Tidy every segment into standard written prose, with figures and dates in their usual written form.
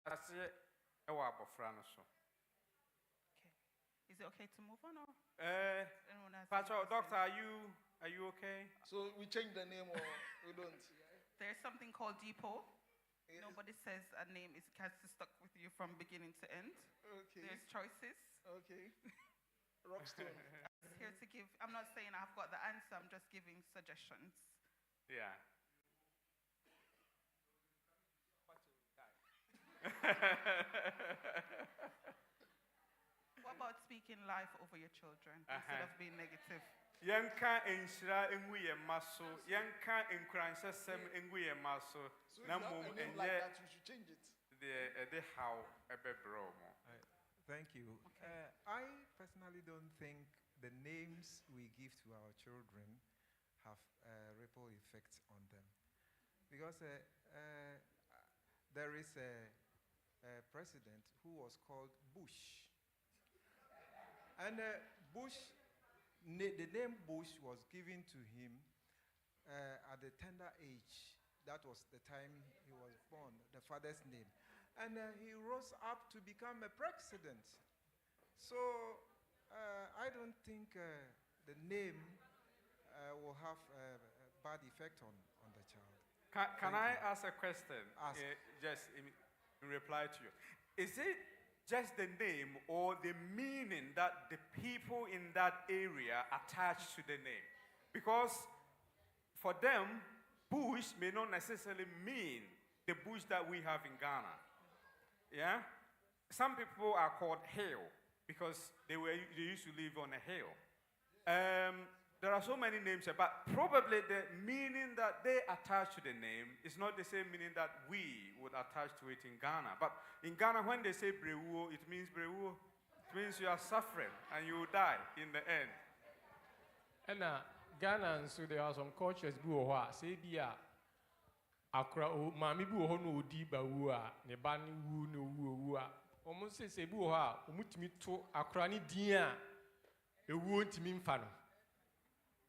Ase ewa abofra no so. Okay. Is it okay to move on or? Pacho, doctor, are you okay? So we change the name or we don't? There's something called depot. Nobody says a name it has to stuck with you from beginning to end. Okay. There's choices. Okay. Rockstone. I'm here to give. I'm not saying I've got the answer. I'm just giving suggestions. Yeah. What about speaking life over your children instead of being negative? Yanka enshira engu ye maso, yanka enkransesem engu ye maso. So if you have a name like that, you should change it. The how ebebro mo. Thank you. Okay. I personally don't think the names we give to our children have a ripple effect on them. Because there is a president who was called Bush. And Bush, the name Bush was given to him at the tender age. That was the time he was born, the father's name. And he rose up to become a president. So I don't think the name will have a bad effect on the child. Can I ask a question? Ask. Just in reply to you. Is it just the name or the meaning that the people in that area attach to the name? Because for them, bush may not necessarily mean the bush that we have in Ghana. Yeah? Some people are called hill because they used to live on a hill. There are so many names, but probably the meaning that they attach to the name is not the same meaning that we would attach to it in Ghana. But in Ghana, when they say Brewuo, it means Brewuo. It means you are suffering and you will die in the end. And Ghana, so there are some cultures who say, Bia, Akra, Mammy Buho no diba wua, Nebani woo no wua. Almost say Buha, Umutimi to Akrani dia, a wound mean fano.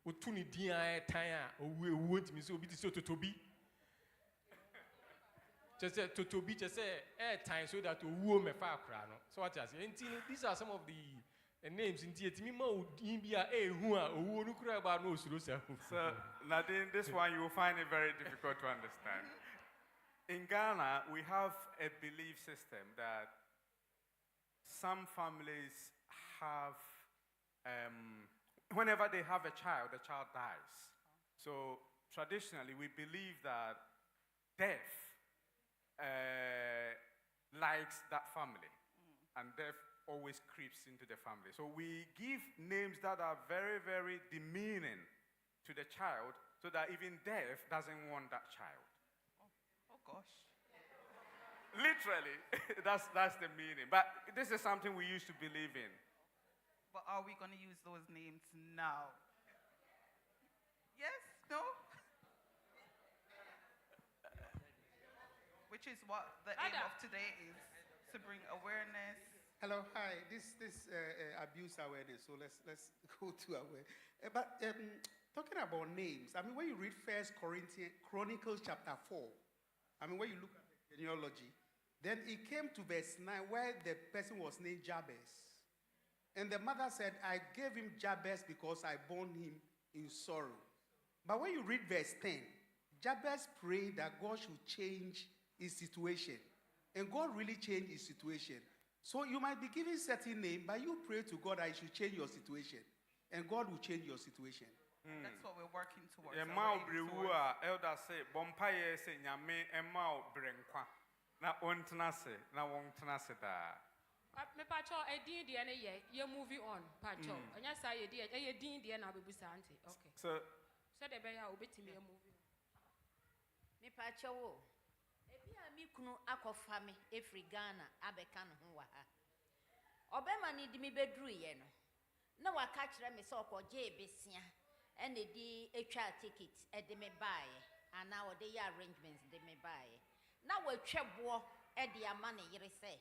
Utuni dia tire, or we won't miss so to be. Just say to be just say air time so that to woo me far crown. So what I say, these are some of the names in Tietimimo, India, who are no crab about no solution. So, Nadine, this one you will find it very difficult to understand. In Ghana, we have a belief system that some families have, whenever they have a child, the child dies. So, traditionally, we believe that death likes that family, and death always creeps into the family. So we give names that are very, very demeaning to the child so that even death doesn't want that child. Oh gosh. Literally, that's the meaning. But this is something we used to believe in. But are we going to use those names now? Yes? No? Which is what the aim of today is, to bring awareness. Hello, hi. This abuse awareness. So let's go to awareness. But talking about names, I mean, when you read 1 Chronicles chapter 4, I mean, when you look at the genealogy, then it came to verse 9 where the person was named Jabez. And the mother said, I gave him Jabez because I born him in sorrow. But when you read verse 10, Jabez prayed that God should change his situation. And God really changed his situation. So you might be given a certain name, but you pray to God that he should change your situation. And God will change your situation. That's what we're working towards. Elder say, Bompaye say, Nyame, Emao Brenkwa. Na ontnase, na wontnase da. Me pacho e din de na ye moving on pacho. Anya say ye din de na bebusa ante. Okay. So de be ya obetimi ye moving. Me pacho wo. Ebi a mi kunu akofa me efri Ghana abeka no ho wa ha. Obema ni di mi bedru ye no. Na waka kire me se okoje ebesia ene di etwa ticket e de me baaye ana wo de ya arrangements de me baaye. Na watwebo e de ama ne yire se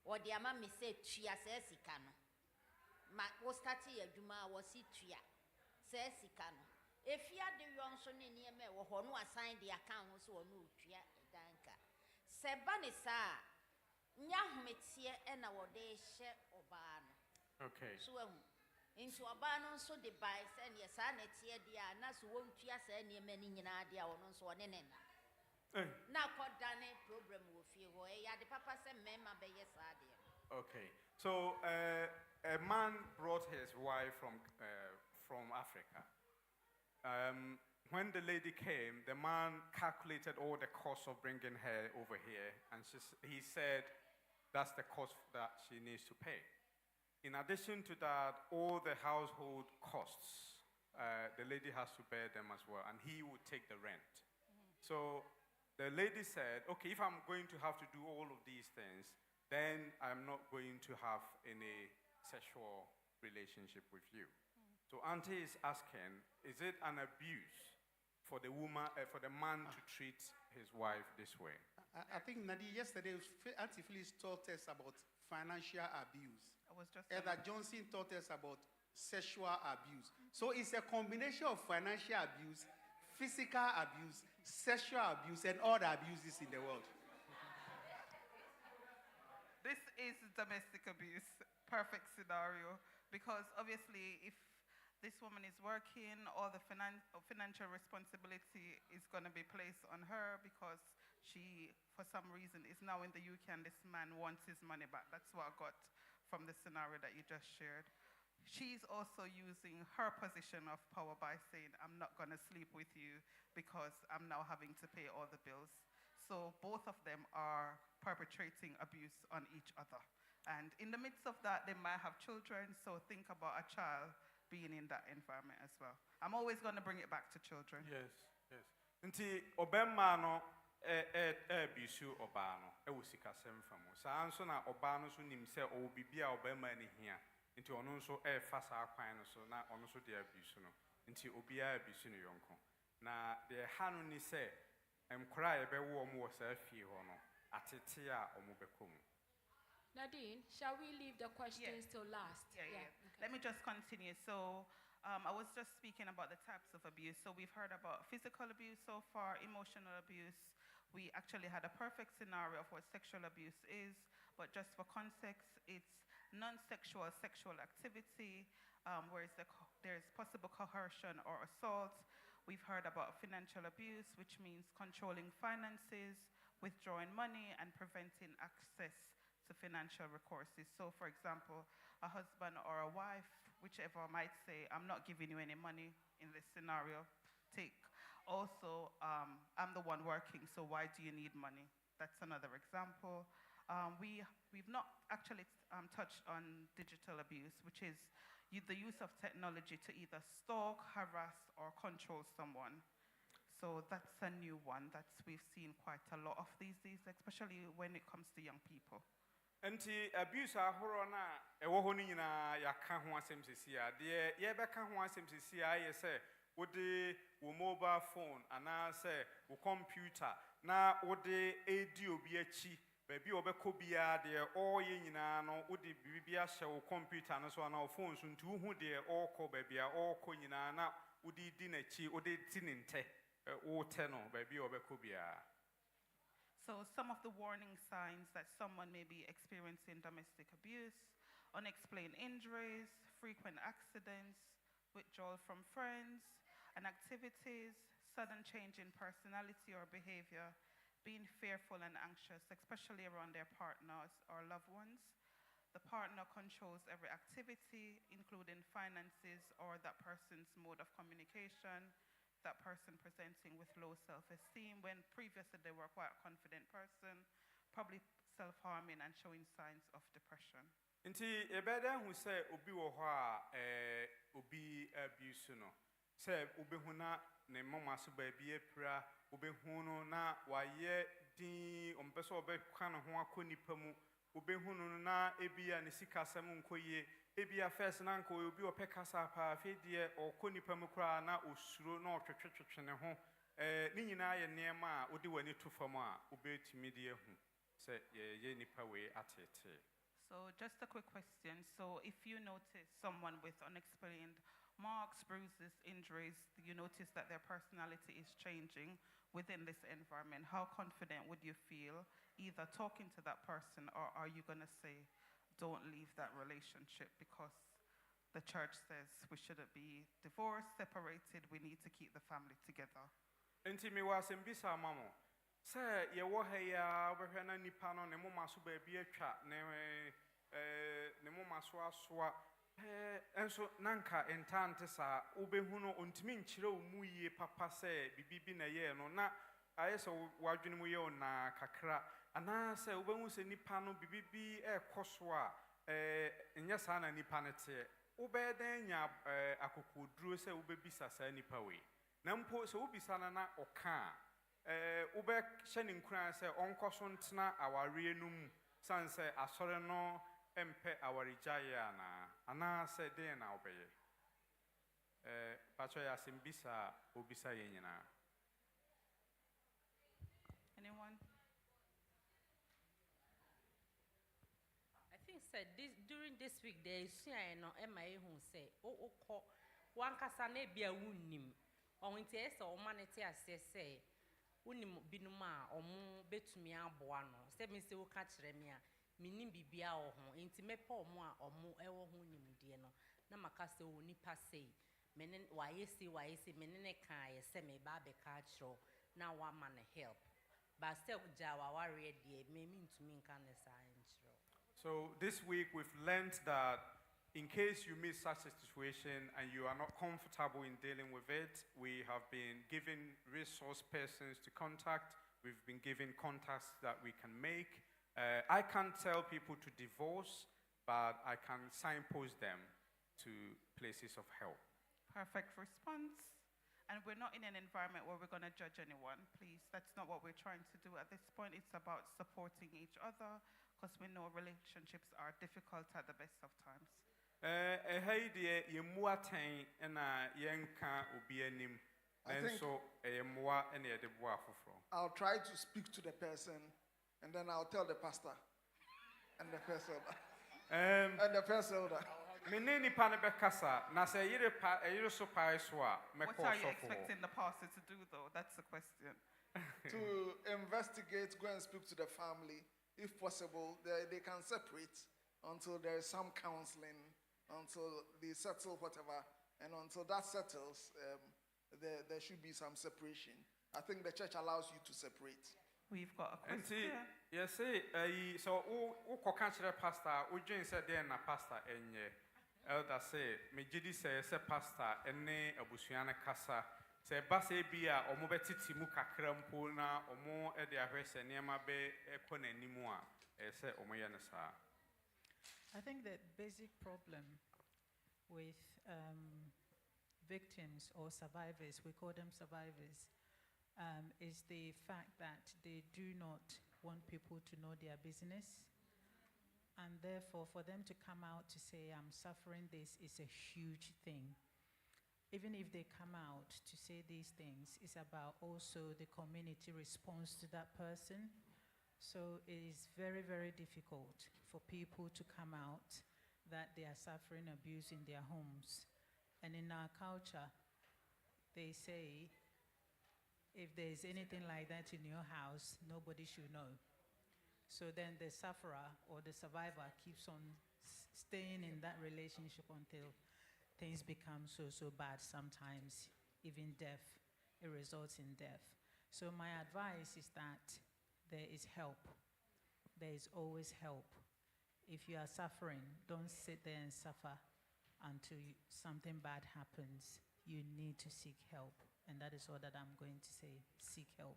wo de ama me se tua se sika no. Ma wo start ye adwuma wo si tua se sika no. Efia de yonso ne nieme wo ho no assign the account so wo no tua danka. Seba ne sa nya hometie na wode hye oba no. Okay. So into oba no so de bai se ne sa na tie dia na so wontua sa ne mani nyina dia wono so one ne na. Na kodane problem wo fie ho e ya de papa se mema be yes ade. Okay. So a man brought his wife from Africa. When the lady came, the man calculated all the cost of bringing her over here, and he said that's the cost that she needs to pay. In addition to that, all the household costs, the lady has to bear them as well, and he would take the rent. So the lady said, okay, if I'm going to have to do all of these things, then I'm not going to have any sexual relationship with you. So Auntie is asking, is it an abuse for the woman, for the man to treat his wife this way? I think Nadine, yesterday, Auntie Phyllis taught us about financial abuse. I was just Heather Johnson taught us about sexual abuse. So it's a combination of financial abuse, physical abuse, sexual abuse, and all the abuses in the world. This is domestic abuse, perfect scenario, because obviously if this woman is working, all the financial responsibility is going to be placed on her because she, for some reason, is now in the UK and this man wants his money back. That's what I got from the scenario that you just shared. She's also using her position of power by saying, I'm not going to sleep with you because I'm now having to pay all the bills. So both of them are perpetrating abuse on each other. And in the midst of that, they might have children, so think about a child being in that environment as well. I'm always going to bring it back to children. Yes, yes. Nti obemma no bisu oba no e wo sikasem fam. Saa nso na oba no so nim se o bibia obemma ni hia. Nti ono nso fa saa kwan no so na ono so de abisu no. Nti obia abisu no yonko. Na de hanu ni se emkora ye be wo mo saa fie ho no atete a omo bekom. Nadine, shall we leave the questions till last? Yeah. Okay. Let me just continue. So I was just speaking about the types of abuse. So we've heard about physical abuse so far, emotional abuse. We actually had a perfect scenario of what sexual abuse is, but just for context, it's non-sexual sexual activity, where there's possible coercion or assault. We've heard about financial abuse, which means controlling finances, withdrawing money, and preventing access to financial recourses. So, for example, a husband or a wife, whichever might say, I'm not giving you any money in this scenario. Also, I'm the one working, so why do you need money? That's another example. We've not actually touched on digital abuse, which is the use of technology to either stalk, harass, or control someone. So that's a new one that we've seen quite a lot of these days, especially when it comes to young people. Nti abuse ahoro na ewo ho ni nyina yaka ho asem sesia de ye beka ho asem sesia ye se wode wo mobile phone ana se wo computer na wode edi obi achi ba bi obeko bia de all ye nyina no wode bibia hye wo computer no so na wo phone so nti wo hu de all ko ba bia all ko nyina na wode di na chi wode ti ne nte wo te no ba bi obeko bia. So some of the warning signs that someone may be experiencing domestic abuse: unexplained injuries, frequent accidents, withdrawal from friends and activities, sudden change in personality or behavior, being fearful and anxious, especially around their partners or loved ones. The partner controls every activity, including finances or that person's mode of communication. That person presenting with low self-esteem when previously they were quite a confident person, probably self-harming and showing signs of depression. Nti ebeda hu se obi wo ho a obi abuse no se obi hu na ne mama so ba bi apira obi hu no na waye din ompese obi kwa no ho akonipa mu obi hu no na ebia ne sikasem nkoye ebia first na nko obi opekasa pa afedie okonipa mu kra na osuro na otwetwetwe ne ho ni nyina ye nema a odi wani to fam a obetimi de ehu se ye nipa we atete. So just a quick question. So if you notice someone with unexplained marks, bruises, injuries, you notice that their personality is changing, within this environment, how confident would you feel either talking to that person, or are you going to say, don't leave that relationship because the church says we shouldn't be divorced, separated, we need to keep the family together? Enti me was mbisa mamo. Say ye wo ha ya obehwe na nipa no ne moma so ba bi atwa ne moma so asoa enso nanka entante sa obehu no ontimi nkyire wo mu yie papa say bibibi na ye no na ayese wadwene mu ye ona kakra ana say obehu se nipa no bibibi ekoso a nya sa na nipa ne te obeden nya akokoduro say obebisa sa nipa we na mpo se obisa na oka ube hye nkran say onkoso ntena aware num san say asore no empe awarijaya ana say den na obeye pacho ya simbisa obisa yenyina. Anyone? I think said during this week there is no MI who say one kasa na bia wunnim onti ese o manete asese unim binuma omu betumi aboa no se me se wo ka kire me a minim bibia wo ho enti mepa omu a omu ewo ho nimdie no na maka se wo nipa sei menen wayesi menene kan ye se me ba be ka kiro na wa man help but se jawa ware die me ntumi nka ne sa nkiro. So this week we've learned that in case you miss such a situation and you are not comfortable in dealing with it, we have been given resource persons to contact. We've been given contacts that we can make. I can't tell people to divorce, but I can signpost them to places of help. Perfect response. And we're not in an environment where we're going to judge anyone, please. That's not what we're trying to do at this point. It's about supporting each other, because we know relationships are difficult at the best of times. Hey dear, you muatain and yenka ubianim, and so a mua and a debuafo. I'll try to speak to the person, and then I'll tell the pastor and the first elder. And the first elder. Menini panabekasa, Nasa so paiswa. What are you expecting the pastor to do, though? That's the question. To investigate, go and speak to the family. If possible, they can separate until there is some counseling, until they settle whatever, and until that settles, there should be some separation. I think the church allows you to separate. We've got a question. Yes, so who can't pastor, who joins said then a pastor and elder say, me jidi say pastor and ne abusiana casa. Say base bia or mobeti timu kakrampo na omo e de ahwese niema be ekone nimua say omoyanasa. I think the basic problem with victims or survivors, we call them survivors, is the fact that they do not want people to know their business. And therefore, for them to come out to say, I'm suffering this, is a huge thing. Even if they come out to say these things, it's about also the community response to that person. So it is very, very difficult for people to come out that they are suffering abuse in their homes. And in our culture, they say, if there's anything like that in your house, nobody should know. So then the sufferer or the survivor keeps on staying in that relationship until things become so bad, sometimes even death. It results in death. So my advice is that there is help. There is always help. If you are suffering, don't sit there and suffer until something bad happens. You need to seek help. And that is all that I'm going to say. Seek help.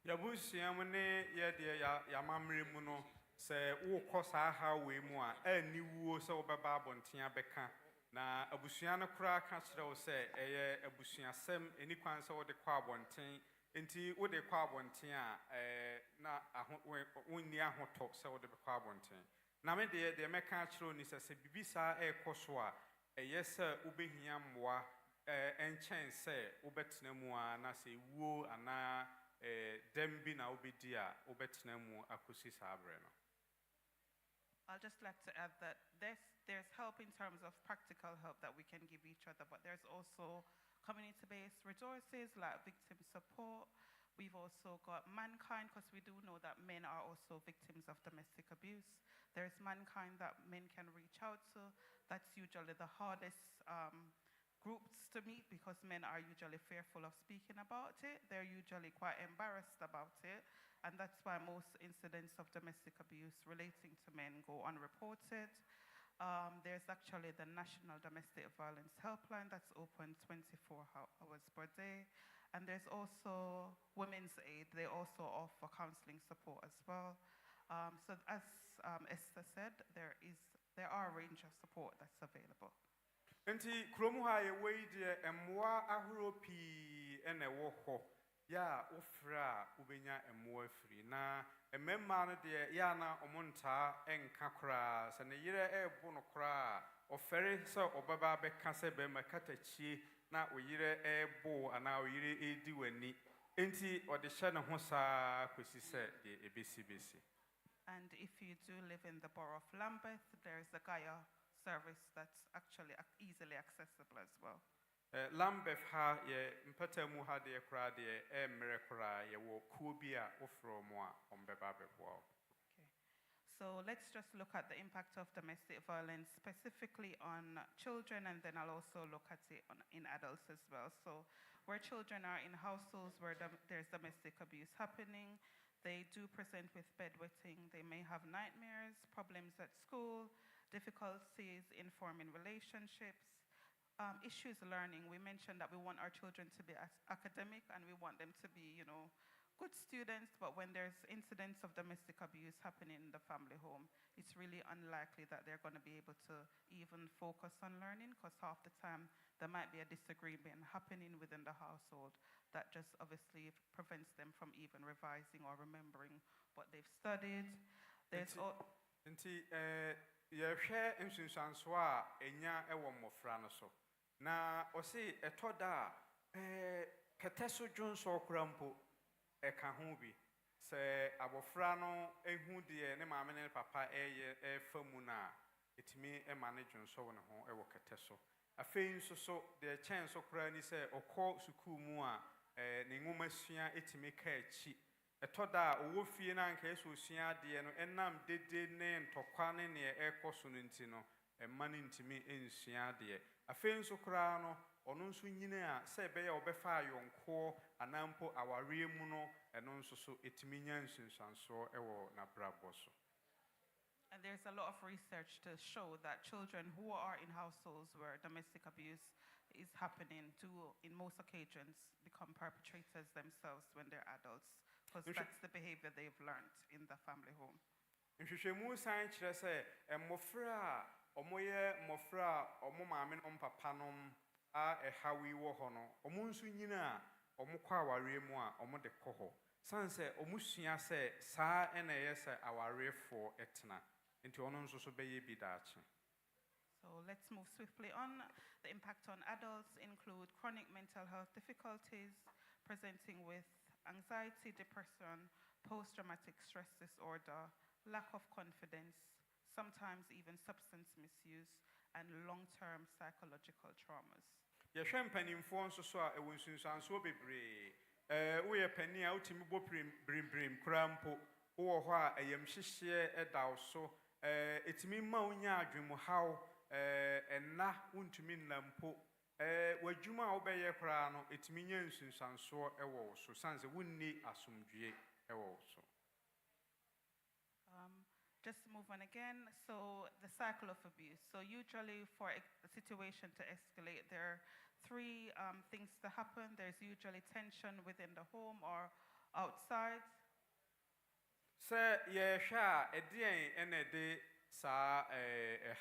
Yabusia mune ya mamre mu no se wo kosa ha we mu a ani wuo se wo beba bontia beka na abusua no kura ka kire wo se eye abusua sem eni kwan se wo de kwa bonten enti wo de kwa bonten a na wonni ahoto se wo de kwa bonten na me de me ka kire ni se bibisa ekoso a eye se ubehia mmoa enchen se ubetena mu a na se wuo ana dembi na obedia obetena mu akosi sabre no. I'll just like to add that there's help in terms of practical help that we can give each other, but there's also community-based resources like victim support. We've also got mankind, because we do know that men are also victims of domestic abuse. There's mankind that men can reach out to. That's usually the hardest groups to meet because men are usually fearful of speaking about it. They're usually quite embarrassed about it. And that's why most incidents of domestic abuse relating to men go unreported. There's actually the National Domestic Violence Helpline that's open 24 hours per day. And there's also Women's Aid. They also offer counseling support as well. So as Esther said, there are a range of support that's available. Enti kromu ha ye wei de emwa ahoro pi ene wo ho ya ofra ubenya emwa afiri na ememma no de ya na omonta enka kra se ne yire ebo no kra ofere se obaba be ka se be makatachi na oyire ebo ana oyire edi wani enti ode hye ne ho saa kwesi se de ebesi. And if you do live in the borough of Lambeth, there's a Gaia service that's actually easily accessible as well. Lambeth ha ye mpatamu ha de kra de emre kra ye wo kubia ofro mo a ombeba bebo. So let's just look at the impact of domestic violence specifically on children, and then I'll also look at it in adults as well. So where children are in households where there's domestic abuse happening, they do present with bedwetting. They may have nightmares, problems at school, difficulties in forming relationships, issues learning. We mentioned that we want our children to be academic and we want them to be, good students, but when there's incidents of domestic abuse happening in the family home, it's really unlikely that they're going to be able to even focus on learning, because half the time there might be a disagreement happening within the household that just obviously prevents them from even revising or remembering what they've studied. There's ye hwe nsunsuanso a enya ewo mmofra no so na osi etoda keteso dwonso okrampo eka ho bi se abofra no ehu de ne maame ne papa famu na etimi manage dwonso wo ne ho ewo keteso afei nso so de chen so kra ni se okọ sukuu mu a ne nwoma sua etimi ka achi etoda owo fie na nka eso sua de no enam dede ne ntokwa ne ne ekoso no ntino emma ne ntimi ensua de afei nso kra no ono nso nyine a se be ya obefa ayonko anampo aware mu no eno nso so etimi nya nsunsanso ewo na brabo so. And there's a lot of research to show that children who are in households where domestic abuse is happening do, in most occasions, become perpetrators themselves when they're adults, because that's the behavior they've learned in the family home. Nhwehwemu san kire se mmofra omoye mmofra omo maame no papa no a ehawi wo ho no omo nso nyina omukwa aware mu a omo de koho sanse omusua se saa ena yese awarefo etna nti ono nso so beye bidaache. So let's move swiftly on. The impact on adults include chronic mental health difficulties, presenting with anxiety, depression, post-traumatic stress disorder, lack of confidence, sometimes even substance misuse, and long-term psychological traumas. Yehwe mpanimfo nso so a ewo nsunsuanso bebre wo ye pani a utimi bo brim krampo wo ho a eyem hyehye edaw so etimi ma unya adwemu haw enna untumi nnampo wadwuma a obeye kra no etimi nya nsunsuanso ewo so sanse wunni asomdwie ewo so. Just to move on again, so the cycle of abuse. So usually for a situation to escalate, there are three things to happen. There's usually tension within the home or outside. Sir, yeah, sha, edien enede sa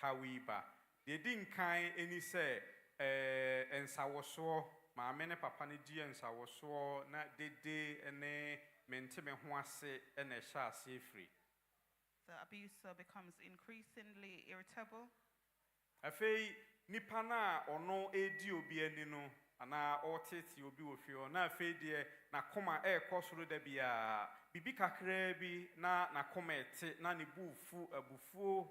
hawiba. They didn't kind any say and sawoso, my mene papa ni di and sawoso, na de ene mentime huase and a sha see free. The abuser becomes increasingly irritable. Afei nipa na ono edi obi ani no ana otete obi ofio na afei de na koma ekosoro da bia bibi kakra bi na koma ete na ne bufu abufuo.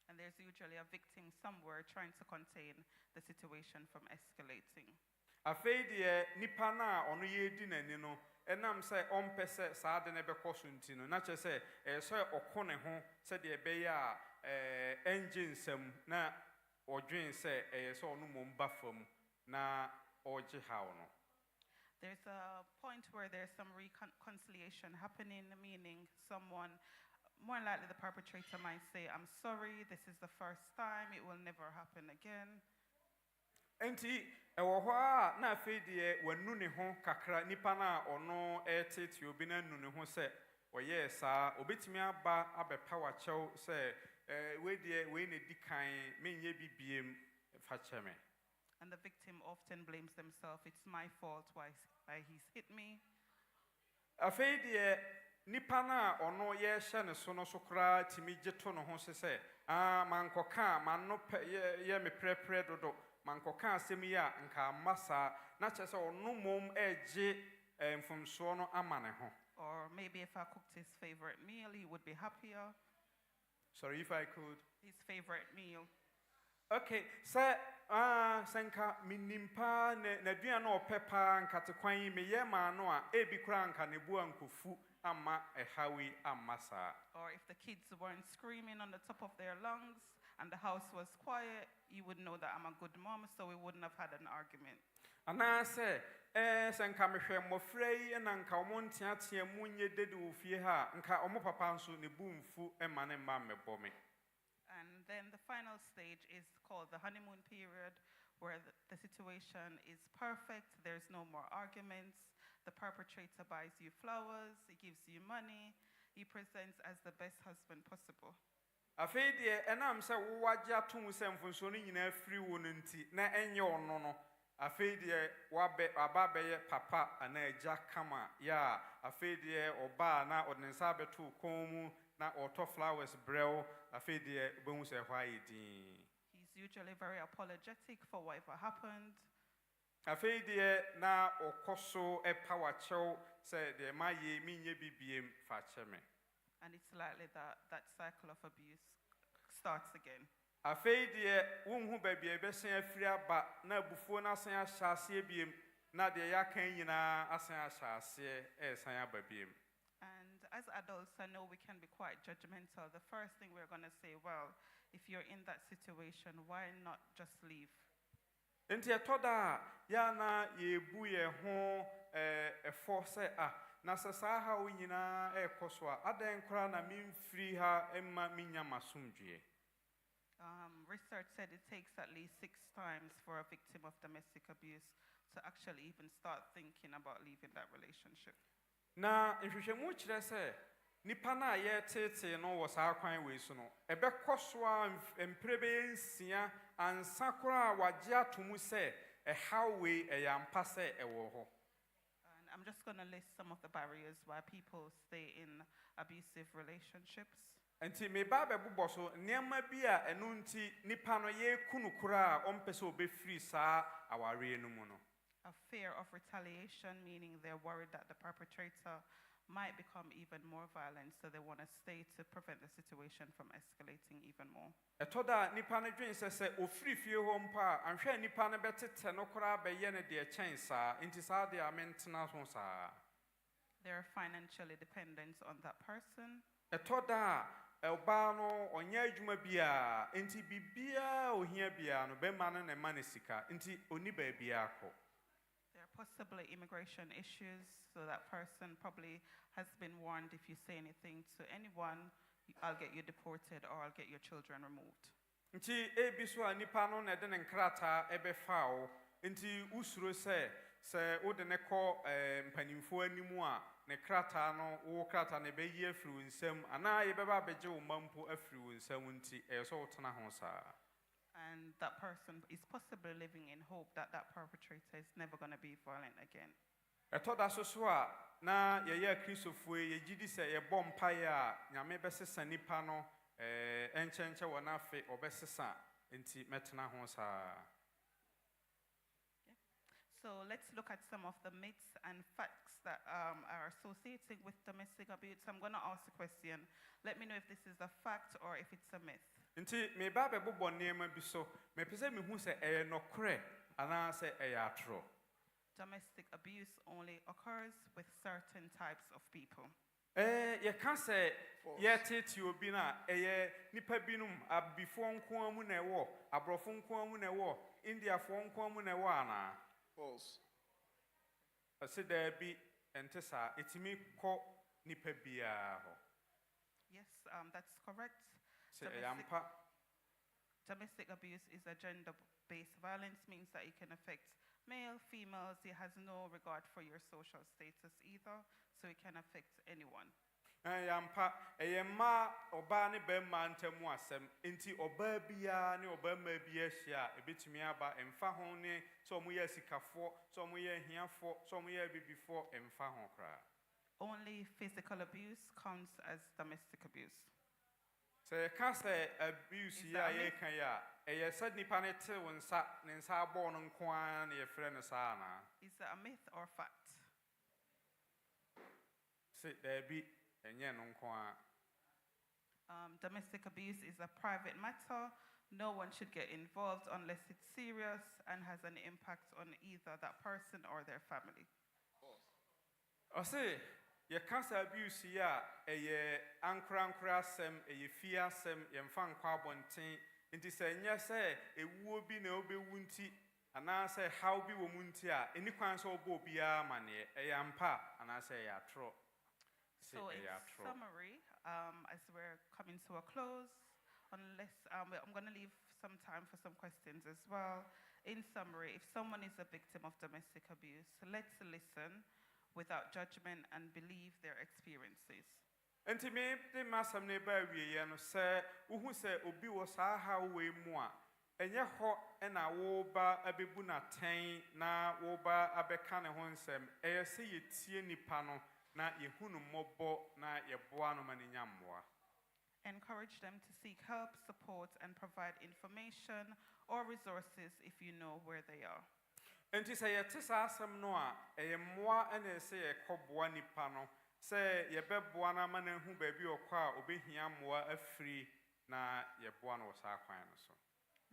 And there's usually a victim somewhere trying to contain the situation from escalating. Afei de nipa na ono ye di nani no enam say ompese saa de ne bekọ so ntino na che say so okọ ne ho se de be ya engine sam na odwen say so onu mom ba fam na oje haw no. There's a point where there's some reconciliation happening, meaning someone, more likely the perpetrator, might say, I'm sorry, this is the first time, it will never happen again. Enti ewo ho a na afi de wanu ne ho kakra nipa na ono etete obi na nu ne ho se oye sa obetimi aba abepa wa chew se we de we na dikan menye bibiem fa cheme. And the victim often blames themselves. It's my fault why he's hit me. Afi de nipa na ono ye hye ne so no so kra timi jeto no ho se mankoka manno ye me prepre dodo mankoka asemi ya nka masa na chese onu mom eje mfumso no amane ho. Or maybe if I cooked his favorite meal, he would be happier. Sorry, if I could. His favorite meal. Okay, senka minimpa na dua na opepa nkate kwan me ye ma no a ebi kura nka ne bua nkofu ama ehawi amasa. Or if the kids weren't screaming on the top of their lungs and the house was quiet, you would know that I'm a good mom, so we wouldn't have had an argument. Ana se senka mehwe mofrei na nka omontia tia munye dedi ofie ha nka omo papa nso ne bumfu ema ne ma mebo me. And then the final stage is called the honeymoon period, where the situation is perfect, there's no more arguments, the perpetrator buys you flowers, he gives you money, he presents as the best husband possible. Afei de enam se wo wagye atom se mfonso no nyina free wo no nti na enye ono no. Afei de aba ye papa ana eja kama ya afei de oba na odinsa beto komu na auto flowers brew afei de bohu se hwa yedin. He's usually very apologetic for whatever happened. Afei de na okoso power chew say de maye minye bibiem fa cheme. And it's likely that that cycle of abuse starts again. Afei de wonhu baby ebesen afiri aba na bufuo na asan ahyase biem na de yakan nyina asan ahyase esan aba biem. And as adults, I know we can be quite judgmental. The first thing we're going to say, well, if you're in that situation, why not just leave? Enti etoda ya na yebu ye ho force na sasa ha onyina ekoso a adan kra na memfiri ha emma minya masumdwe. Research said it takes at least 6 times for a victim of domestic abuse to actually even start thinking about leaving that relationship. Na nhwehwemu kire se nipa na ye tete no wo sa kwan we so no ebekoso a emprebe nsia ansakora wagye atomu se ehawe eyampa se ewo ho. And I'm just going to list some of the barriers why people stay in abusive relationships. Enti me ba bebubo so niema bia enu nti nipa no ye kunukura ompese obefiri saa aware enu mu no. A fear of retaliation, meaning they're worried that the perpetrator might become even more violent, so they want to stay to prevent the situation from escalating even more. Etoda nipa no dwen se ofiri fie ho mpa anhwe nipa no betete no kora be ye ne de chen saa nti saa de amentena so saa. They're financially dependent on that person. Etoda elba no onye adwuma bia nti bibia ohia bia no be ma no ne ma ne sika nti oni ba bia ko. There are possibly immigration issues, so that person probably has been warned, if you say anything to anyone, I'll get you deported or I'll get your children removed. Nti ebiso a nipa no na de ne nkrata ebefa wo nti usuro se ode ne ko mpanimfo animu a ne krata no wo krata ne be yi afiri nsam ana ye beba beje wo mampo afiri nsam nti so wotena ho saa. And that person is possibly living in hope that that perpetrator is never going to be violent again. Etoda so a na ye Kristofo ye gidi se ye bompa ya nyame besesa nipa no enchenche wona afi obesesa nti metena ho saa. So let's look at some of the myths and facts that are associated with domestic abuse. I'm going to ask a question. Let me know if this is a fact or if it's a myth. Nti me ba be bobɔ nema bi so me pese me hu se nokre ana se atro. domestic abuse only occurs with certain types of people. You can't say, yet it you be na a nipa binum, a before Nkwam na war, a brofun Nkwam na war, India for Nkwam na wana. False. I said there be entesa, it's me call nipa biya. Yes, that's correct. Say Domestic abuse is a gender-based violence, means that it can affect male, females. It has no regard for your social status either, so it can affect anyone. Yampa, a ma oba ne bema ntemu asem enti oba bia ne oba ma bia hia ebetumi aba emfa ho ne so mo ye sikafo so mo ye hiafo so mo ye bibifo emfa ho kra. Only physical abuse counts as domestic abuse. Say can say abuse ya ye kan ya e said nipa ne te wonsa ne nsa abo no nko an ne ye frɛ no sa na. Is that a myth or fact? Say there be domestic abuse is a private matter. No one should get involved unless it's serious and has an impact on either that person or their family. I say, you can't abuse ya a ankra sem a fear sem yamfan quabontin. It is a yes, it would be no be wunti, and I say how be womuntia, any council bo be a money, a yampa, and I say ya tro. So in summary, as we're coming to a close, unless I'm going to leave some time for some questions as well. In summary, if someone is a victim of domestic abuse, let's listen without judgment and believe their experiences. And to me, the master neighbor we say, who say obi was how we more. And yet, and I woba a bibuna tain na woba a becana honsem, a say it tieni pano. Na yehunu mobo na yeboano maninyamwa. Encourage them to seek help, support, and provide information or resources if you know where they are. And to say a tisasam noa, a moi and a say a cobuani pano, say ye bebuana man who baby or qua obe hiamwa a free na yeboano saquinoso.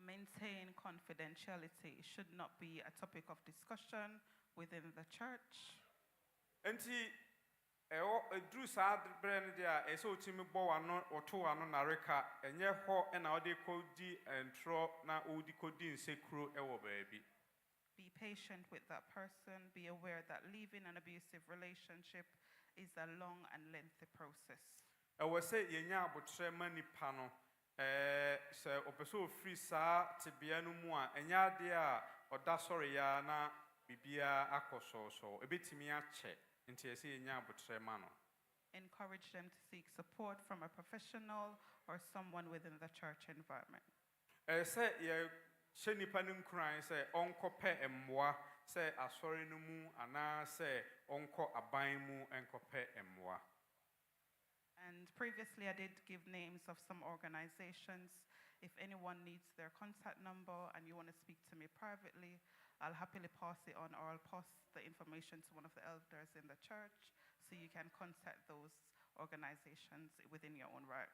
Maintain confidentiality. It should not be a topic of discussion within the church. And drew sad brand there, a so Timmy Boano or two ano nareka, and ye ho and our de codi and tro na odi codi secru ewo baby. Be patient with that person. Be aware that leaving an abusive relationship is a long and lengthy process. I will say yenya botre mani pano. Se opeso free sa tibianu mua enya dia oda sorry ya na bibia akoso so ebetimi ache. Encourage them to seek support from a professional or someone within the church environment. Say ye sheni panim cry say onko pe emwa say asori no mu ana say onko aban mu enko pe emwa. And previously I did give names of some organizations. If anyone needs their contact number and you want to speak to me privately, I'll happily pass it on, or I'll pass the information to one of the elders in the church so you can contact those organizations within your own right.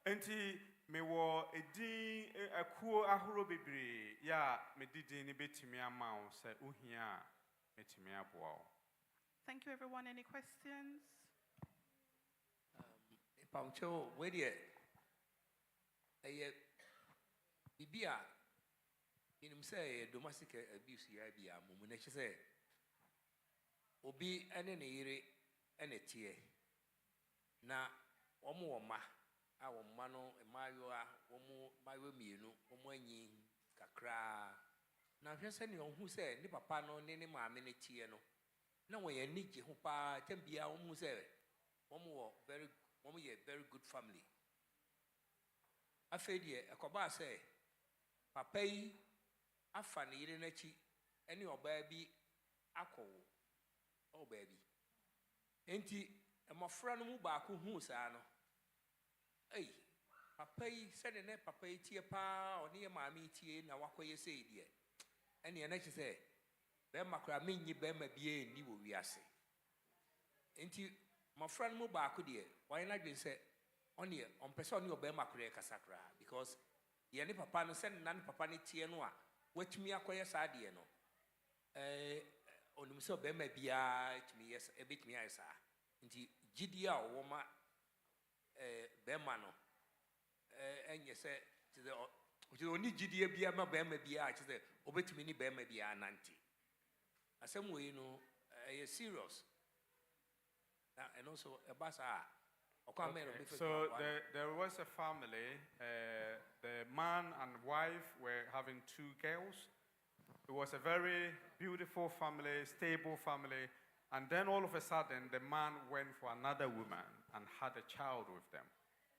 Enti me wo edi akuo ahoro bebre ya me didi ni betimi ama o se ohia betimi aboa. Thank you everyone. Any questions? Pamcho, where the bibia in say domestic abuse ya bia mumu na che say obi ene ne yire ene tie na omo oma a oma no emayo a omo mayo mienu omo anyi kakra na hwe se ne ohu se ni papa no ne maame ne tie no na wo ye nige ho pa tambia omu se omo ye very good family afedie ekoba se papa yi afa ne yire nachi ene oba bi akowo oba bi enti emofra no mu ba ko hu saa no papa yi se ne papa yi tie pa oni ye maami tie na wakoye sei die ene na chi se be makra menyi be ma bie ni wo wiase enti mofra no mu ba ko die wan na dwen se oni on pese oni oba makra kasakra because ye ne papa no se nan papa ne tie no a watumi akoye saa de no onim sɛ ɔbɛrima biara ɛbɛtumi ayɛ saa nti gyidie a ɔwɔ ma bɛrima no ɛnyɛ sɛ kyerɛ sɛ ɔne gyidie biara ma bɛrima biara kyerɛ sɛ ɔbɛtumi ne bɛrima biara nante asɛm wei no ɛyɛ serious and also ɛba saa Okay. So there was a family, the man and wife were having 2 girls. It was a very beautiful family, stable family. And then all of a sudden, the man went for another woman and had a child with them.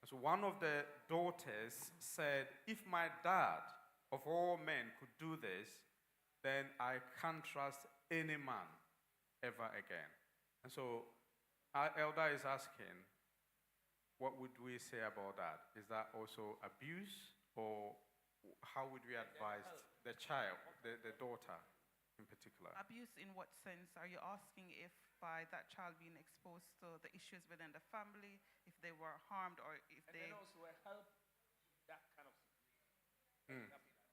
And so one of the daughters said, if my dad, of all men, could do this, then I can't trust any man ever again. And so our elder is asking, what would we say about that? Is that also abuse, or how would we advise the child, the daughter in particular? Abuse in what sense? Are you asking if by that child being exposed to the issues within the family, if they were harmed, or if and they... then also help that kind of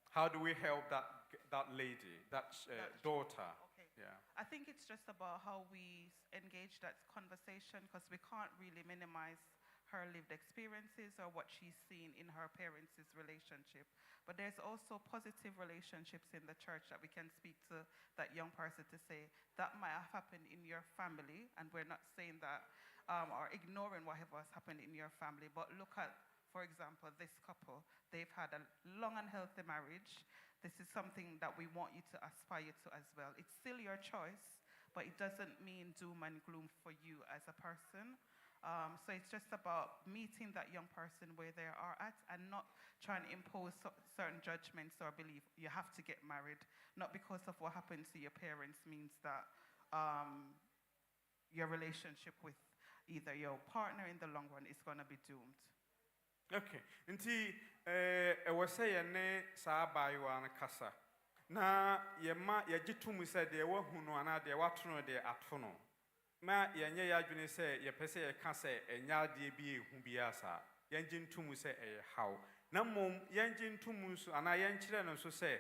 How do we help that lady, that daughter? Okay. Yeah. I think it's just about how we engage that conversation, because we can't really minimize her lived experiences or what she's seen in her parents' relationship. But there's also positive relationships in the church that we can speak to that young person to say, that might have happened in your family, and we're not saying that or ignoring whatever has happened in your family, but look at, for example, this couple. They've had a long and healthy marriage. This is something that we want you to aspire to as well. It's still your choice, but it doesn't mean doom and gloom for you as a person. So it's just about meeting that young person where they are at and not trying to impose certain judgments or belief. You have to get married, not because of what happened to your parents means that your relationship with either your partner in the long run is going to be doomed. Okay. Nti was saying sa abayewa no kasa. Na yema yagitum se de wa hunu ana de watono de atono. Ma yenye ya dwene se ye pese ye ka se enya de bi ehu bia sa. Yenji ntum se haw. Na mom yenji ntum nso ana yenkire no nso se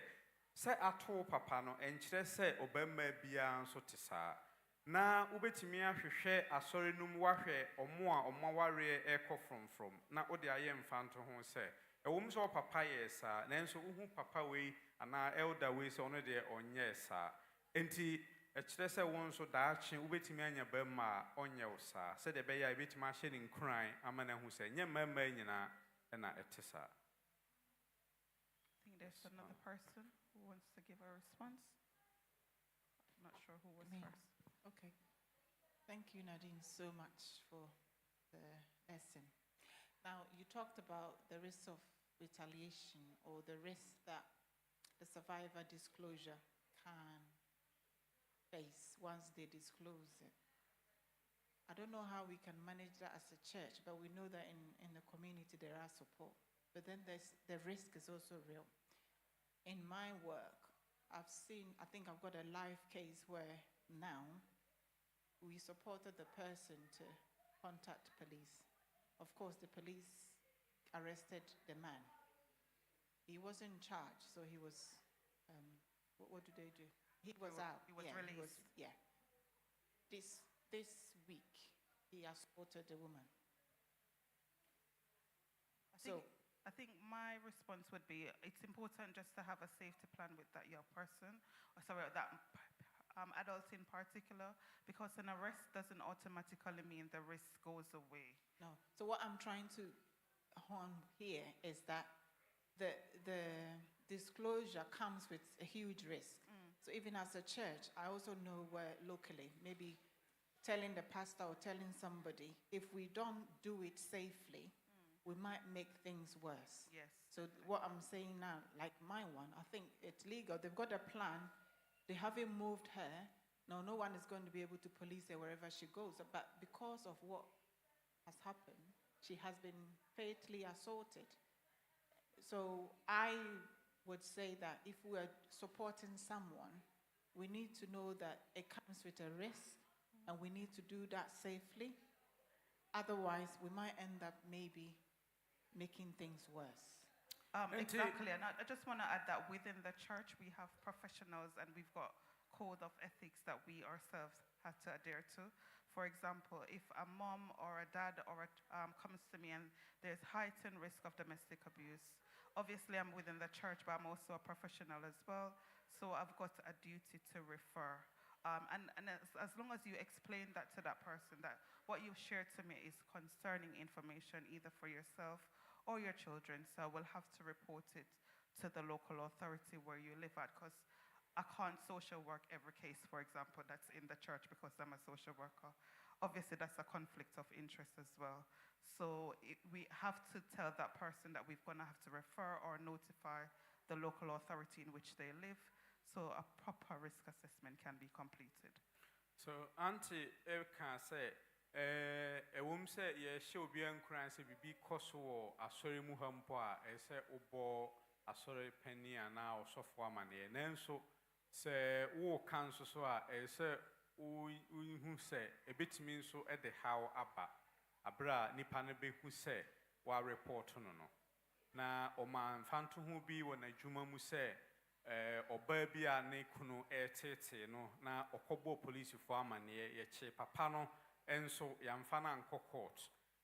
ato papa no enkire se obemma bia nso te saa. Na ubetimi ahwehwe asore num wahwe omo a omaware from na ode aye mfanto ho se ewom so papa yesa nanso uhu papa we ana elder we se ono de onye sa enti ekire se won so daache ubetimi anya bamma onye usa se de be ya ebetimi ahye ne nkran amana hu se nye mamma nyina na etesa. I think there's another person who wants to give a response. I'm not sure who was first. Okay. Thank you, Nadine, so much for the lesson. Now, you talked about the risk of retaliation or the risk that the survivor disclosure can face once they disclose it. I don't know how we can manage that as a church, but we know that in the community there are support. But then the risk is also real. In my work, I think I've got a live case where now we supported the person to contact police. Of course, the police arrested the man. He wasn't charged, so he was, what did they do? He was out. He was released. This week, he assaulted a woman. I think my response would be, it's important just to have a safety plan with that young person, that adult in particular, because an arrest doesn't automatically mean the risk goes away. No. So what I'm trying to hone here is that the disclosure comes with a huge risk. So even as a church, I also know where locally, maybe telling the pastor or telling somebody, if we don't do it safely, we might make things worse. Yes. So what I'm saying now, like my one, I think it's legal. They've got a plan. They haven't moved her. No one is going to be able to police her wherever she goes. But because of what has happened, she has been fatally assaulted. So I would say that if we are supporting someone, we need to know that it comes with a risk, and we need to do that safely. Otherwise, we might end up maybe making things worse. Exactly, and I just want to add that within the church we have professionals and we've got code of ethics that we ourselves have to adhere to. For example, if a mom or a dad comes to me and there's heightened risk of domestic abuse, obviously I'm within the church, but I'm also a professional as well, so I've got a duty to refer. And as long as you explain that to that person, that what you've shared to me is concerning information either for yourself or your children, so I will have to report it to the local authority where you live at, because I can't social work every case, for example, that's in the church because I'm a social worker. Obviously, that's a conflict of interest as well. So we have to tell that person that we're going to have to refer or notify the local authority in which they live, so a proper risk assessment can be completed. So, Auntie can say, woman say, yes, she'll be uncrying, say, be coso, a sorry muhampa, a say, obo, a sorry penny, and now software money, and then so. Say, oh, council, so I say, who say, a bit means so at the how abba, a bra, nipanabe who say, while report on no. Na, o man, phantom who be when a juma mu say, or baby a nekuno air tete, no, na, or kobo police for money, ye che papano, and so yamfana and court.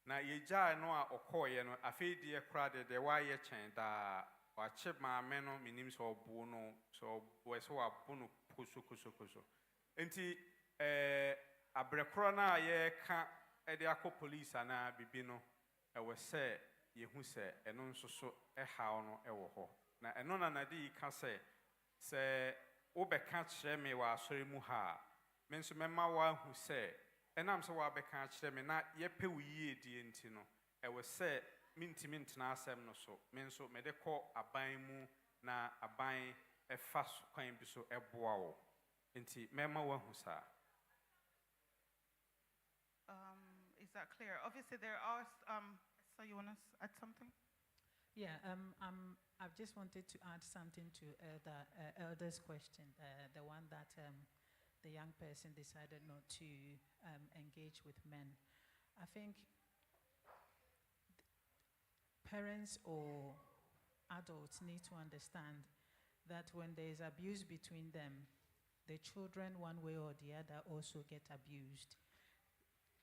Na ye jar no or coy, no, a fade dear crowded, the wire chain da. Wa chip ma meno minim so bono so we so abono kuso enti abrekro na ye ka e de akọ police ana bibi no e we se ye hu se eno nso so e hawo no e wo ho na eno na nadi ka se wo be ka kire me wa asori mu ha me nso mema wa hu se enam se wa be ka kire me na ye pe wi ye die enti no e we se minti na asem no so menso me de ko aban mu na aban e fa kwan bi so e boa wo enti mema wa hu sa. Is that clear? Obviously there are so you want to add something? Yeah, I've just wanted to add something to the elder's question, the one that the young person decided not to engage with men. I think parents or adults need to understand that when there is abuse between them, the children, one way or the other, also get abused,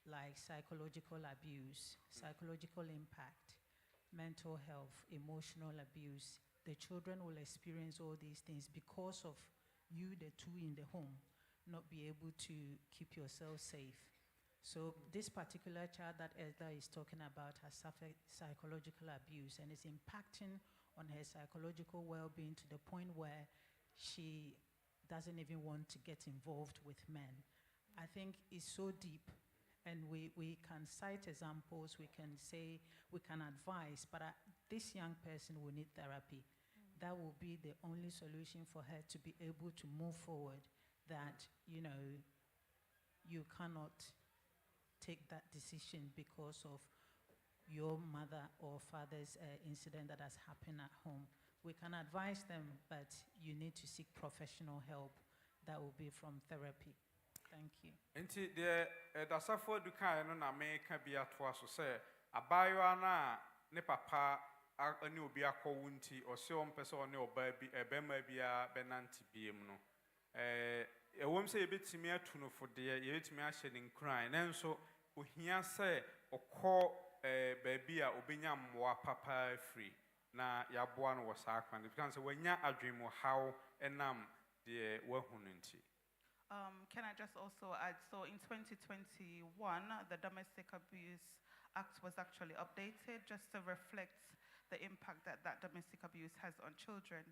like psychological abuse, psychological impact, mental health, emotional abuse. The children will experience all these things because of you, the two in the home, not be able to keep yourself safe. So this particular child that Elda is talking about has suffered psychological abuse and is impacting on her psychological well-being to the point where she doesn't even want to get involved with men. I think it's so deep, and we can cite examples, we can say, we can advise, but this young person will need therapy. That will be the only solution for her to be able to move forward, that, you know, you cannot take that decision because of your mother or father's incident that has happened at home. We can advise them, but you need to seek professional help. That will be from therapy. Thank you. Enti the dasafo duka no na me ka bia to aso se abayo na ne papa ani obi akọ wunti o se o mpese o ne oba bi ebema bia benanti biem no ewom se yebetimi atu no fode yebetimi ahye ne nkran nanso ohia se okọ baby a obenya mmoa papa free na yaboa no wasa akwan because wanya adwemo how enam de wahununti. Can I just also add, so in 2021, the Domestic Abuse Act was actually updated just to reflect the impact that domestic abuse has on children.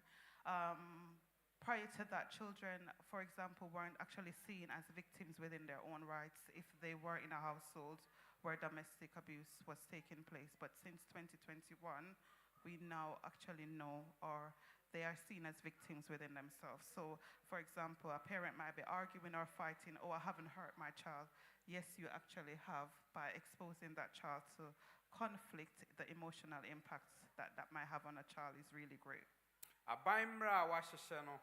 Prior to that, children, for example, weren't actually seen as victims within their own rights if they were in a household where domestic abuse was taking place. But since 2021, we now actually know, or they are seen as victims within themselves. So, for example, a parent might be arguing or fighting, oh, I haven't hurt my child. Yes, you actually have, by exposing that child to conflict. The emotional impacts that might have on a child is really great. Abaimra washeshe no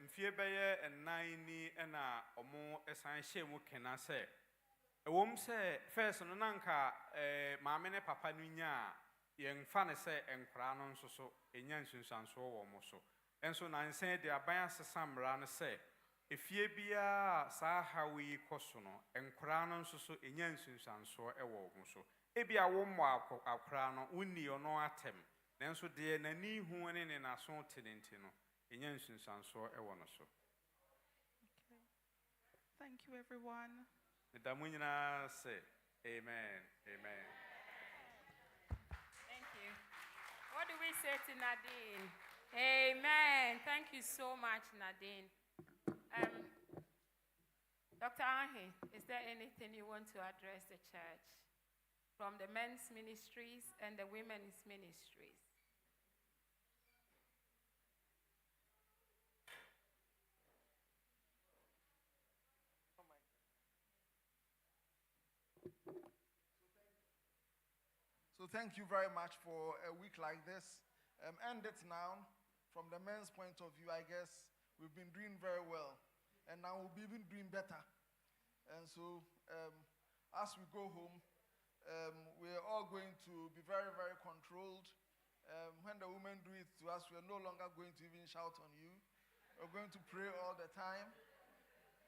mfie beye enani na omo esan hye mu kena se ewom se first no nanka maame ne papa no nya yemfa ne se enkra no nso enya nsunsanso wo mo so enso nansen de aban asesa mra no se efie bia saa hawe yi kɔso no nkora no nso so enya nsunsuanso ɛwɔ wo so ebia wo mmɔ akora no wonni ɔno atem nanso de n'ani hu ne naso tenenti no enya nsunsuanso ɛwɔ no so. Okay. Thank you, everyone. Da mo nyinaa sɛ amen. Amen. Thank you. What do we say to Nadine? Amen. Thank you so much, Nadine. Dr. Ahe, is there anything you want to address the church from the men's ministries and the women's ministries? So thank you very much for a week like this. End it now. From the men's point of view, I guess we've been doing very well. And now we'll be even doing better. And so as we go home, we're all going to be very, very controlled. When the women do it to us, we're no longer going to even shout on you. We're going to pray all the time.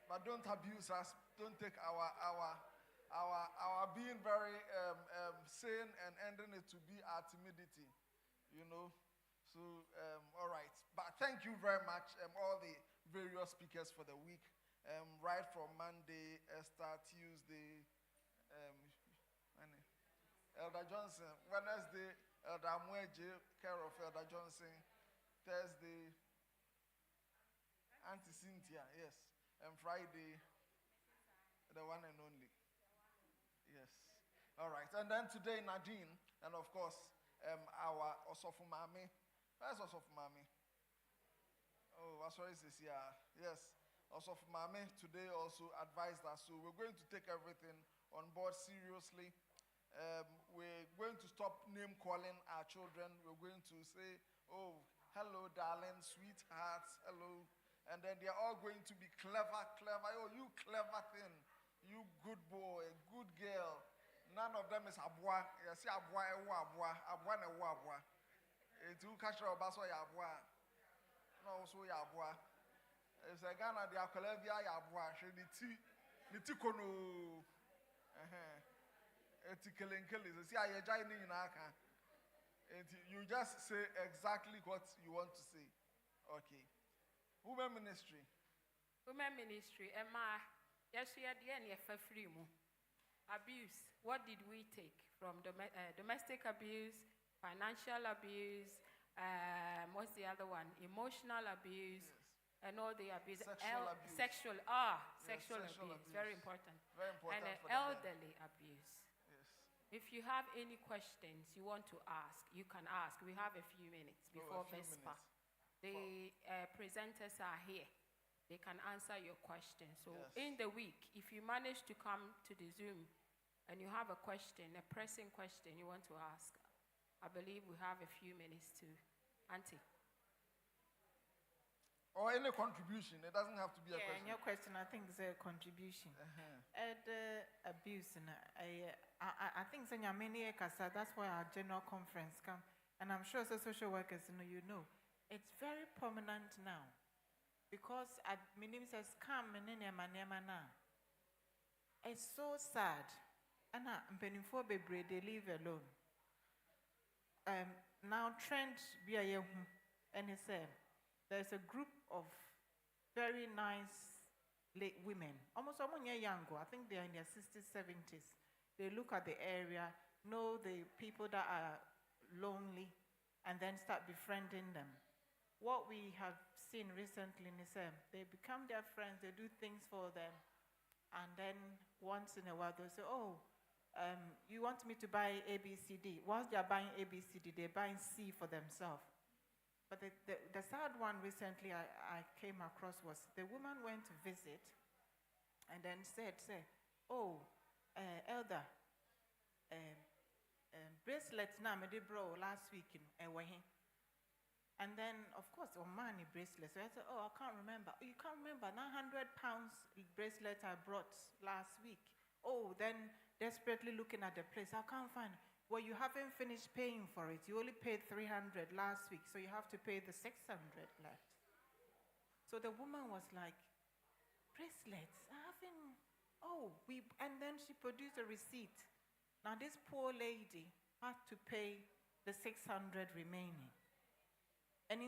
But don't abuse us. Don't take our being very sane and ending it to be our timidity, you know. So, all right. But thank you very much, all the various speakers for the week. Right from Monday, Esther, Tuesday, Elder Johnson, Wednesday, Elder Amweje, care of Elder Johnson, Thursday, Auntie Cynthia, yes, and Friday, the one and only. Yes. All right. And then today, Nadine, and of course, our Osofu Mami. Where's Osofu Mami? Oh, sorry, sis, yeah. Yes. Osofu Mami today also advised us. So we're going to take everything on board seriously. We're going to stop name calling our children. We're going to say, oh, hello, darling, sweethearts, hello. And then they're all going to be clever. Oh, you clever thing. You good boy, good girl. None of them is abwa. You see abwa, abwa ne abwa. It's who catch your basso abwa. No, so abwa. It's a Ghana de Akolevia abwa. She the tikono. It's killing. See, I enjoy in Aka. You just say exactly what you want to say. Okay. Women ministry. Women ministry, Emma. Yes, we are the end of free abuse. What did we take from domestic abuse, financial abuse, what's the other one? Emotional abuse, yes. And all the abuse. Sexual abuse. Sexual abuse. Very important. Very important. And elderly abuse. Yes. If you have any questions you want to ask, you can ask. We have a few minutes before Vespa. The presenters are here. They can answer your questions. So yes. In the week, if you manage to come to the Zoom and you have a question, a pressing question you want to ask, I believe we have a few minutes to. Auntie. Or any contribution. It doesn't have to be a question. Yeah, your question, I think, is a contribution. Abuse. I think that's why our general conference come. And I'm sure the social workers, you know, it's very prominent now. Because at minim says come and na. It's so sad. And they leave alone. Now trend be a and he said there's a group of very nice late women, almost younger. I think they're in their 60s, 70s. They look at the area, know the people that are lonely, and then start befriending them. What we have seen recently is they become their friends, they do things for them, and then once in a while they'll say, oh, you want me to buy ABCD. Whilst they're buying ABCD, they're buying C for themselves. But the sad one recently I came across was the woman went to visit and then said, oh, elder, bracelet na me de bro last week in Ewahin. And then, of course, money bracelet. So I said, oh, I can't remember. You can't remember, £900 bracelet I brought last week. Oh, then desperately looking at the place, I can't find it. Well, you haven't finished paying for it. You only paid $300 last week, so you have to pay the $600 left. So the woman was like, bracelets. And then she produced a receipt. Now this poor lady had to pay the 600 remaining. And